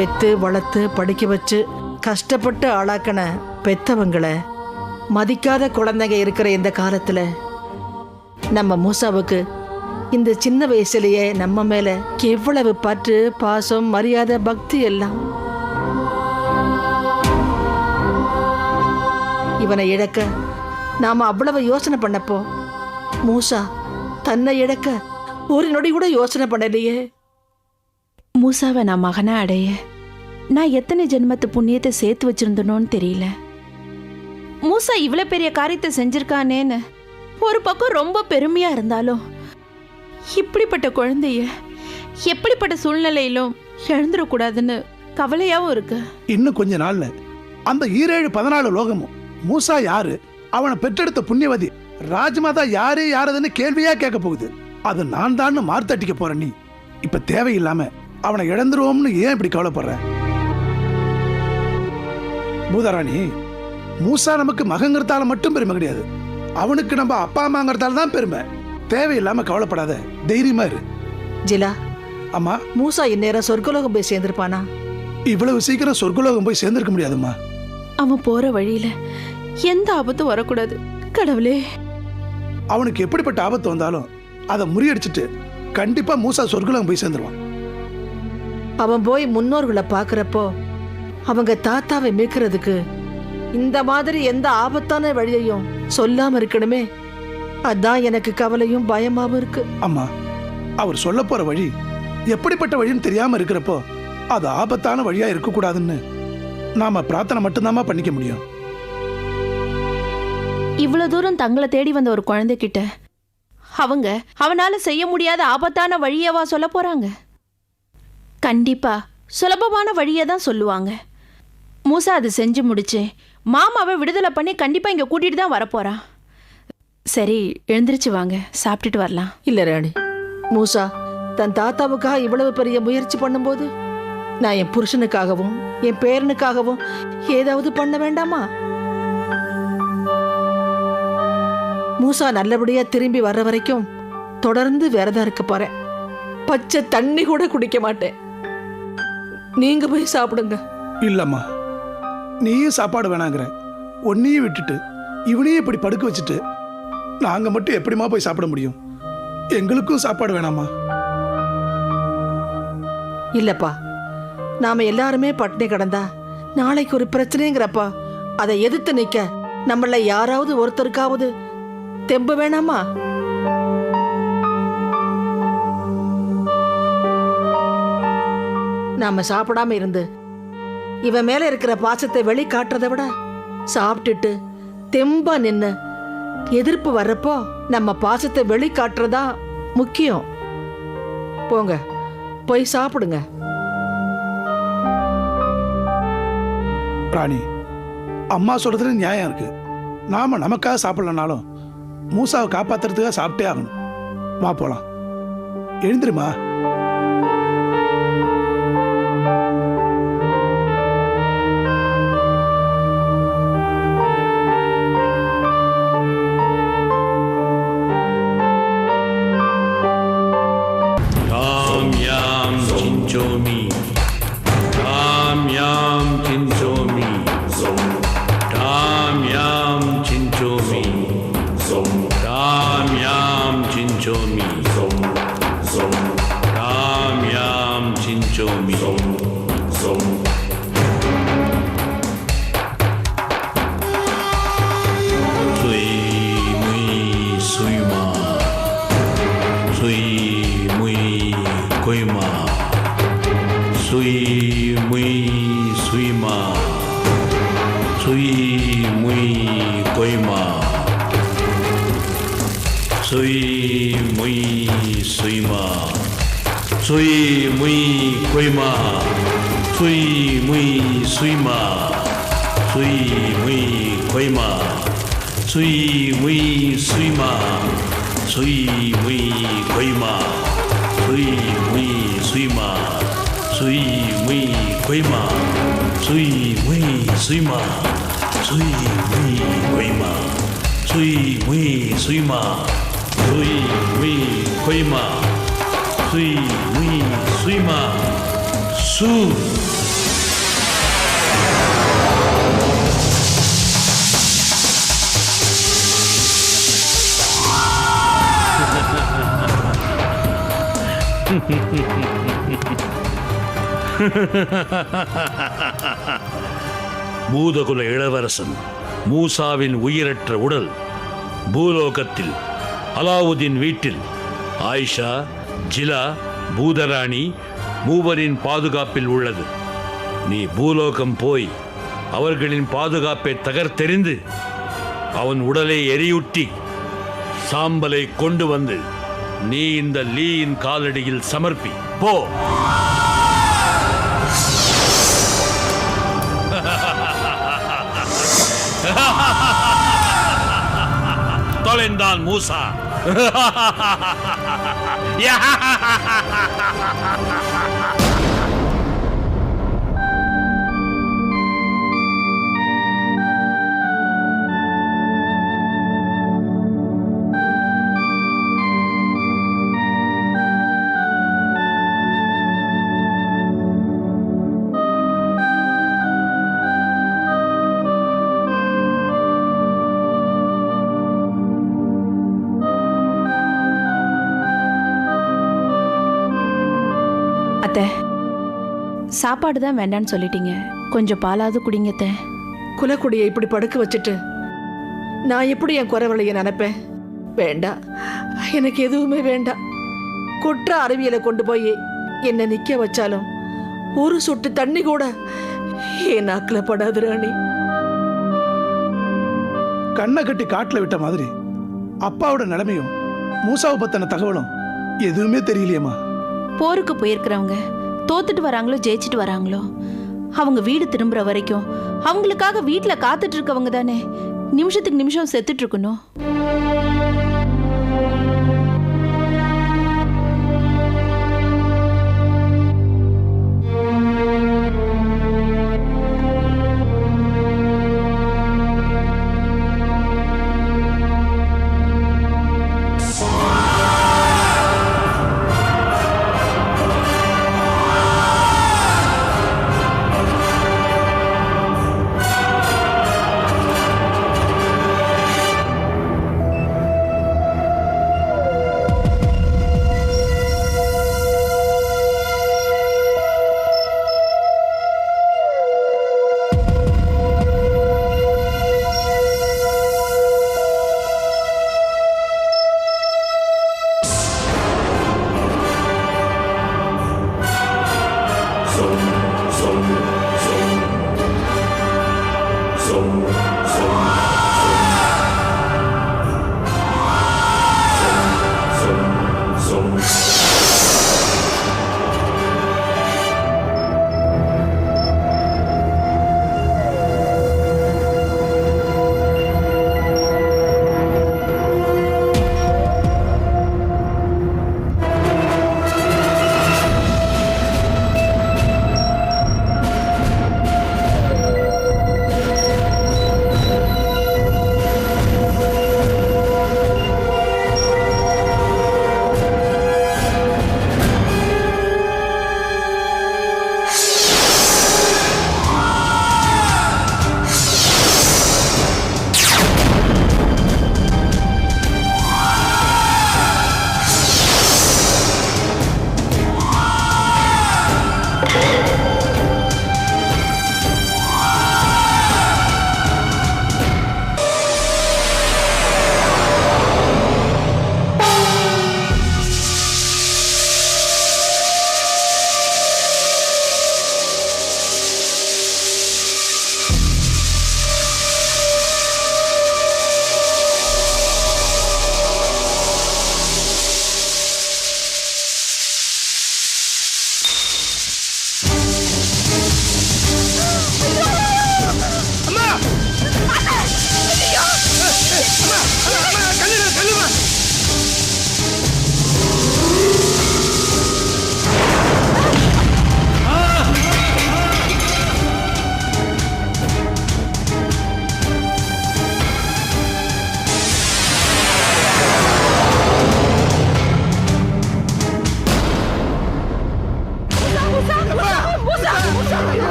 பெத்து வளர்த்து படிக்க வச்சு கஷ்டப்பட்டு ஆளாக்கின பெத்தவங்களை மதிக்காத குழந்தைங்க இருக்கிற இந்த காலத்துல நம்ம மூசாவுக்கு இந்த சின்ன வயசுலயே நம்ம மேல எவ்வளவு பற்று, பாசம், மரியாதை, பக்தி எல்லாம். இவனை இழக்க நாம அவ்வளவு யோசனை பண்ணப்போ மூசா தன்னை இழக்க ஒரு நொடி கூட யோசனை பண்ணலையே. மூசாவை நான் மகனா அடைய நான் எத்தனை ஜென்மத்து புண்ணியத்தை சேர்த்து வச்சிருந்தனோன்னு தெரியல. மூசா இவ்வளவு பெரிய காரியத்தை செஞ்சிருக்கானேன்னு ஒரு பக்கம் ரொம்ப பெருமையா இருந்தாலும் இப்படிப்பட்ட குழந்தைய எப்படிப்பட்ட சூழ்நிலையிலும் இழந்துடக்கூடாதுன்னு கவலையாவும் இருக்கு. இன்னும் கொஞ்ச நாள்ல அந்த 17-14 லோகமும் மூசா யாரு, அவனை பெற்றெடுத்த புண்ணியவதி ராஜ்மாதா யாரு யாரதுன்னு கேள்வியா கேட்க போகுது. அது நான் தான் மார்த்தட்டிக்க போறேன். நீ இப்ப தேவையில்லாம அவனை இழந்துருவோம்னு ஏன் இப்படி கவலைப்படுற? பூதாராணி, மூசா நமக்கு மகங்கிறதால மட்டும் பெருமை கிடையாது, அவனுக்கு நம்ம அப்பா அம்மாங்கிறதால தான் பெருமை. தேவையில்லாம கவலைப்படாத, தைரியமா இரு. ஜிலா, அம்மா, மூசா இந்நேரம் சொர்க்கலோகம் போய் சேர்ந்திருப்பானா? இவ்வளவு சீக்கிரம் சொர்க்கலோகம் போய் சேர்ந்திருக்க முடியாதும்மா. அவன் போற வழியில எந்த ஆபத்தும் வரக்கூடாது கடவுளே. அவனுக்கு எப்படிப்பட்ட ஆபத்து வந்தாலும் அதை முறியடிச்சிட்டு கண்டிப்பா மூசா சொர்க்கலோகம் போய் சேர்ந்துருவான். அவன் போய் முன்னோர்களை பாக்குறப்போ அவங்க தாத்தாவை மீட்கிறதுக்கு இந்த மாதிரி எந்த ஆபத்தான வழியையும் சொல்லாம இருக்கணுமே. அதான் எனக்கு கவலையும் பயமாவும் இருக்கு. அம்மா, அவர் சொல்ல போற வழி எப்படிப்பட்ட வழின்னு தெரியாம இருக்கிறப்போ அது ஆபத்தான வழியா இருக்க கூடாதுன்னு நாம பிரார்த்தனை மட்டும்தான் பண்ணிக்க முடியும். இவ்வளவு தூரம் தங்களை தேடி வந்த ஒரு குழந்தைகிட்ட அவங்க அவனால செய்ய முடியாத ஆபத்தான வழியவா சொல்ல போறாங்க? கண்டிப்பா சுலபமான வழியை தான் சொல்லுவாங்க. மூசா அது செஞ்சு முடிச்சு மாமாவை விடுதலை பண்ணி கண்டிப்பா இங்க கூட்டிட்டு தான் வரப்போறான். சரி, எழுந்திருச்சு வாங்க, சாப்பிட்டுட்டு வரலாம். இல்ல ராணி, மூசா தன் தாத்தாவுக்காக இவ்வளவு பெரிய முயற்சி பண்ணும்போது நான் என் புருஷனுக்காகவும் என் பேரனுக்காகவும் ஏதாவது பண்ண வேண்டாமா? மூசா நல்லபடியா திரும்பி வர்ற வரைக்கும் தொடர்ந்து விரதம் இருக்க போறேன். பச்சை தண்ணி கூட குடிக்க மாட்டேன். நீங்க போய் சாப்பிடுங்க. இல்லம்மா, நீயும் சாப்பாடு வேணாங்கிற, ஒன்னையும் விட்டுட்டு இவனையும் இப்படி படுக்க வச்சுட்டு நாங்க மட்டும் எப்படிமா போய் சாப்பிட முடியும்? எங்களுக்கும் சாப்பாடு வேணாமா? இல்லப்பா, நாம எல்லாருமே பட்டினி கிடந்தா நாளைக்கு ஒரு பிரச்சனைங்கிறப்பா அதை எதிர்த்து நிக்க நம்மள யாராவது ஒருத்தருக்காவது தெம்பு வேணாமா? நாம சாப்பிடாம இருந்து இவன் மேல இருக்கிற பாசத்தை வெளி காட்டுறதை விட சாப்பிட்டுட்டு தெம்பா நின்னு எதிர்ப்பு வர்றப்போ நம்ம பாசத்தை வெளி காட்டுறதா முக்கியம். போங்க, போய் சாப்பிடுங்க. ராணி, அம்மா சொல்றதுல நியாயம் இருக்கு. நாம நமக்காக சாப்பிடலனாலும் மூசாவை காப்பாத்துறதுக்காக சாப்பிட்டே ஆகணும். வா போலாம், எழுந்திருமா.水 பூதகுல இளவரசன் மூசாவின் உயிரற்ற உடல் பூலோகத்தில் அலாவுதீன் வீட்டில் ஆயிஷா, ஜிலா, பூதராணி மூவரின் பாதுகாப்பில் உள்ளது. நீ பூலோகம் போய் அவர்களின் பாதுகாப்பை தகர்த்தெறிந்து அவன் உடலை எரியூட்டி சாம்பலை கொண்டு வந்து நீ இந்த லீயின் காலடியில் சமர்ப்பி. போ. தொலைந்தான் மூசா. அத்தை, சாப்பாடு தான் வேண்டான்னு சொல்லிட்டீங்க, கொஞ்சம் பாலாவது குடிங்க அத்தை. குலக்குடியை இப்படி படுக்க வச்சுட்டு நான் எப்படி என் குறவளைய நினைப்பேன்? வேண்டாம், எனக்கு எதுவுமே வேண்டாம். குற்ற அறிவியலை கொண்டு போய் என்னை நிக்க வச்சாலும் ஒரு சொட்டு தண்ணி கூட என் நாக்கில் படாது ராணி. கண்ணை கட்டி காட்டுல விட்ட மாதிரி அப்பாவோட நிலைமையும் மூசாவை பத்தின தகவலும் எதுவுமே தெரியலையம்மா. போருக்கு போயிருக்கிறவங்க தோத்துட்டு வராங்களோ ஜெயிச்சுட்டு வராங்களோ, அவங்க வீடு திரும்புற வரைக்கும் அவங்களுக்காக வீட்டுல காத்துட்டு இருக்கவங்க தானே நிமிஷத்துக்கு நிமிஷம் செத்துட்டு இருக்கணும்.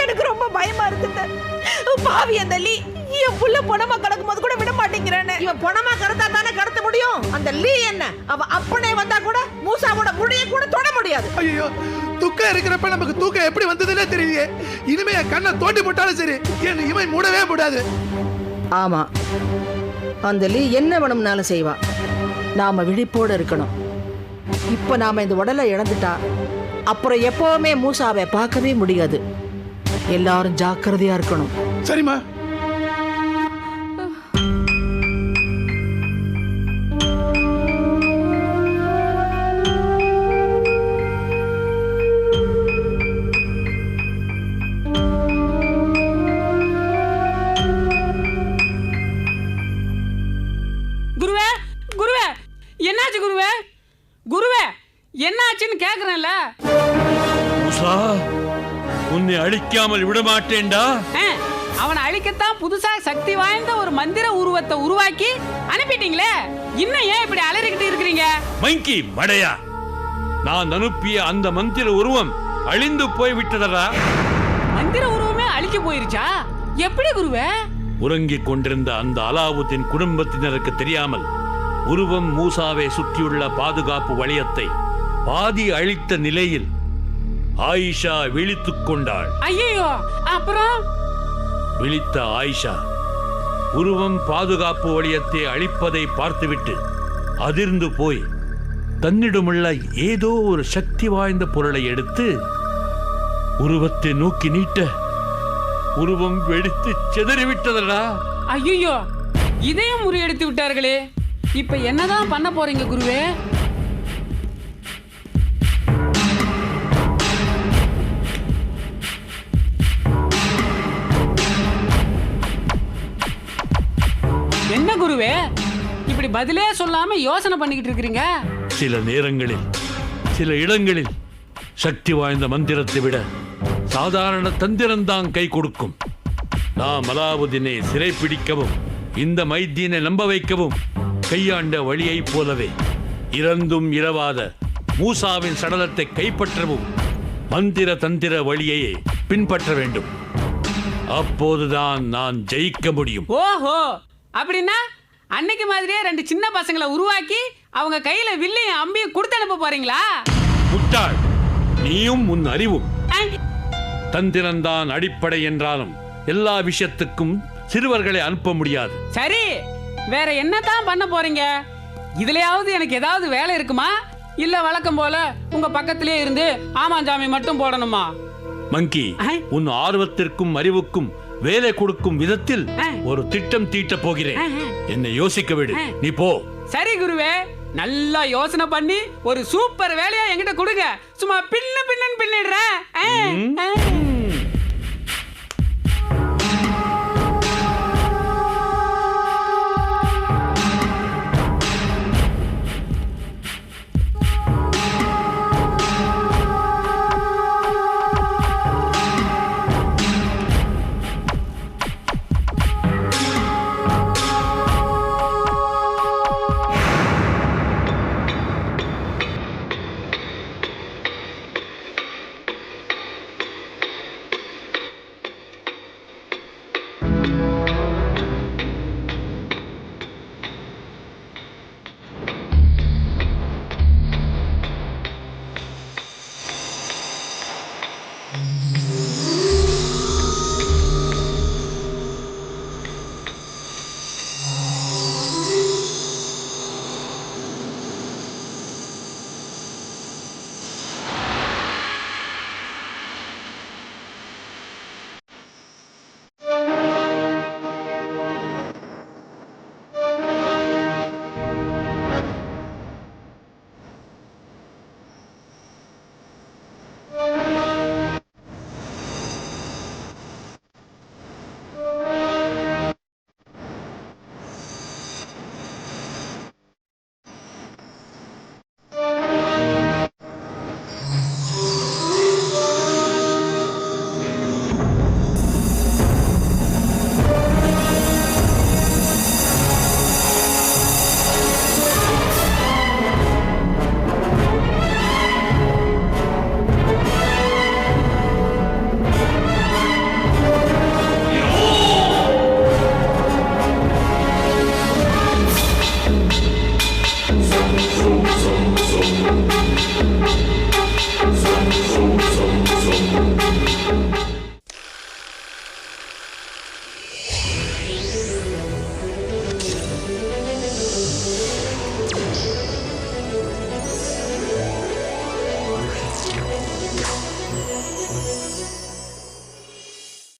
எனக்கு ரொம்ப பயமா இருக்குது. பாவி அந்த லீ என் புள்ள பணமா கடக்கும் போது கூட விட மாட்டேங்கிறானே. இவன் பணமா கடத்தா தானே கடத்த முடியும். அந்த லீ என்ன அவ அப்பனே வந்தா கூட மூசாவோட முடிய கூட தொட முடியாது. ஐயோ, துக்கம் இருக்கிறப்ப நமக்கு தூக்கம் எப்படி வந்ததுன்னே தெரியலையே. இனிமே என் கண்ணை தோண்டி போட்டாலும் சரி, என் இமை மூடவே கூடாது. ஆமா, அந்த லீ என்ன வேணும்னாலும் செய்வா. நாம விழிப்போட இருக்கணும். இப்ப நாம இந்த உடலை இழந்துட்டா அப்புறம் எப்பவுமே மூசாவை பார்க்கவே முடியாது. எல்லாரும் ஜாக்கிரதையா இருக்கணும். சரிம்மா. குருவே, குருவே, என்னாச்சு குருவே? குருவே, என்னாச்சுன்னு கேக்குறேன்ல. மூசா, உன்னை அழிக்காமல் விட மாட்டேன்டா. அவனை அழிக்கத்தான் புதுசா சக்தி வாய்ந்த ஒரு மந்திர உருவத்தை உருவாக்கி அனுப்பிட்டீங்களே. இன்னும் ஏன் இப்படி அலறிக்கிட்டு இருக்கிறீங்க? மங்கி மடையா, நான் அனுப்பிய அந்த மந்திர உருவம் அழிந்து போய் விட்டதடா. மந்திர உருவமே அழிக்க போயிருச்சா? எப்படி குருவே? உறங்கிக் கொண்டிருந்த அந்த அலாவுதீன் குடும்பத்தினருக்கு தெரியாமல் உருவம் மூசாவை சுற்றியுள்ள பாதுகாப்பு வளையத்தை பாதி அழித்த நிலையில் ஆயிஷா விழித்துக் கொண்டாள். ஐயோ, அப்புறம்? விழித்த ஆயிஷா உருவம் பாதுகாப்பு வளையத்தை அழிப்பதை பார்த்துவிட்டு அதிர்ந்து போய் தன்னிடமுள்ள ஏதோ ஒரு சக்தி வாய்ந்த பொருளை எடுத்து உருவத்தை நோக்கி நீட்ட உருவம் வெடித்து சிதறிவிட்டதடா. ஐயோ, இதையும் முறியடித்து விட்டார்களே. இப்ப என்னதான் பண்ண போறீங்க குருவே? என்ன குருவே, இப்படி பதிலே சொல்லாம யோசனை பண்ணிக்கிட்டு இருக்கிறீங்க? சில நேரங்களில் சில இடங்களில் சக்தி வாய்ந்த மந்திரத்தை விட சாதாரண தந்திரம்தான் கை கொடுக்கும். நாம் அலாவுதீனை சிறைப்பிடிக்கவும் இந்த மைதீனை நம்ப வைக்கவும் கையாண்ட வழியைப் போலவே இறந்தும் இரவாத மூசாவின் சடலத்தை கைப்பற்றவும் மந்திர தந்திர வழியையே பின்பற்ற வேண்டும். அப்போதுதான் நான் ஜெயிக்க முடியும். ஓஹோ, அப்படின்னா அன்னைக்கு மாதிரியே 2 சின்ன பசங்களை உருவாக்கி அவங்க கையில வில்லையும் அம்பியும் கொடுத்து அனுப்ப போறீங்களா? முட்டாள், நீயும் உன் அறிவும். தந்திரம்தான் அடிப்படை என்றாலும் எல்லா விஷயத்துக்கும் சிறுவர்களை அனுப்ப முடியாது. சரி, வேற என்னதான் பண்ண போறீங்க? இதுலயாவது எனக்கு ஏதாவது வேலை இருக்குமா? இல்ல வழக்கம் போல உங்க பக்கத்திலே இருந்து ஆமாஞ்சாமி மட்டும் போடணுமா? மங்கி, உன் ஆர்வத்திற்கும் அறிவுக்கும் வேலை கொடுக்கும் விதத்தில் ஒரு திட்டம் தீட்ட போகிறேன். என்னை யோசிக்க விடு, நீ போ. சரி குருவே, நல்லா யோசனை பண்ணி ஒரு சூப்பர் வேலையா என்கிட்ட கொடுங்க. சும்மா பின்னு பின்னுன்னு பின்னிடுறேன்.